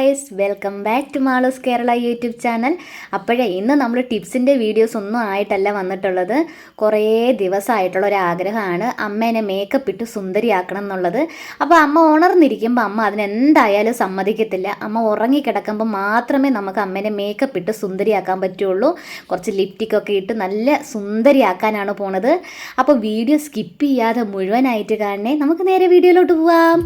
Guys, welcome back to Malu's Kerala YouTube channel. അപ്പോഴേ ഇന്ന് നമ്മൾ ടിപ്സിൻ്റെ വീഡിയോസ് ഒന്നും ആയിട്ടല്ല വന്നിട്ടുള്ളത്. കുറേ ദിവസമായിട്ടുള്ള ഒരു ആഗ്രഹമാണ് അമ്മേനെ മേക്കപ്പ് ഇട്ട് സുന്ദരിയാക്കണം എന്നുള്ളത്. അപ്പോൾ അമ്മ ഉണർന്നിരിക്കുമ്പോൾ അമ്മ അതിനെന്തായാലും സമ്മതിക്കത്തില്ല. അമ്മ ഉറങ്ങിക്കിടക്കുമ്പോൾ മാത്രമേ നമുക്ക് അമ്മേനെ മേക്കപ്പ് ഇട്ട് സുന്ദരിയാക്കാൻ പറ്റുള്ളൂ. കുറച്ച് ലിപ്റ്റിക്കൊക്കെ ഇട്ട് നല്ല സുന്ദരിയാക്കാനാണ് പോണത്. അപ്പോൾ വീഡിയോ സ്കിപ്പ് ചെയ്യാതെ മുഴുവനായിട്ട് കാണണേ. നമുക്ക് നേരെ വീഡിയോയിലോട്ട് പോവാം.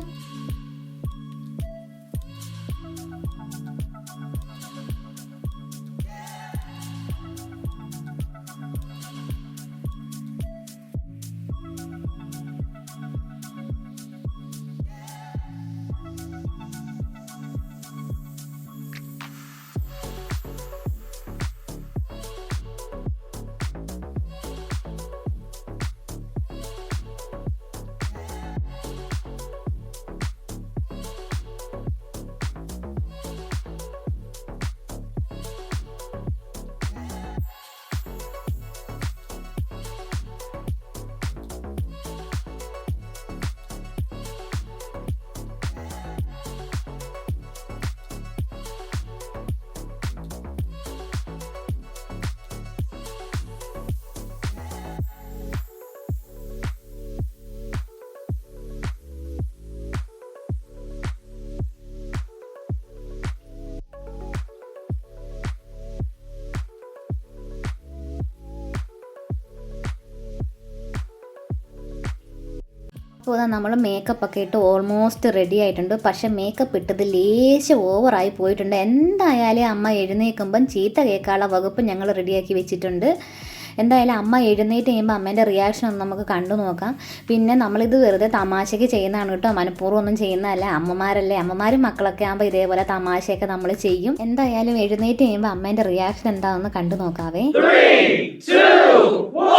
അപ്പോൾ നമ്മൾ മേക്കപ്പൊക്കെ ഇട്ട് ഓൾമോസ്റ്റ് റെഡി ആയിട്ടുണ്ട്. പക്ഷേ മേക്കപ്പ് ഇട്ടത് ലേശം ഓവറായി പോയിട്ടുണ്ട്. എന്തായാലും അമ്മ എഴുന്നേൽക്കുമ്പം ചീത്ത കേൾക്കാനുള്ള വകുപ്പ് ഞങ്ങൾ റെഡിയാക്കി വെച്ചിട്ടുണ്ട്. എന്തായാലും അമ്മ എഴുന്നേറ്റ് കഴിയുമ്പോൾ അമ്മേൻ്റെ റിയാക്ഷൻ ഒന്ന് നമുക്ക് കണ്ടു നോക്കാം. പിന്നെ നമ്മളിത് വെറുതെ തമാശയ്ക്ക് ചെയ്യുന്നതാണ് കേട്ടോ, മനഃപൂർവ്വം ഒന്നും ചെയ്യുന്നതല്ല. അമ്മമാരല്ലേ, അമ്മമാരും മക്കളൊക്കെ ആകുമ്പോൾ ഇതേപോലെ തമാശയൊക്കെ നമ്മൾ ചെയ്യും. എന്തായാലും എഴുന്നേറ്റ് കഴിയുമ്പോൾ അമ്മേൻ്റെ റിയാക്ഷൻ എന്താണെന്ന് കണ്ടു നോക്കാവേ. 3, 2, 1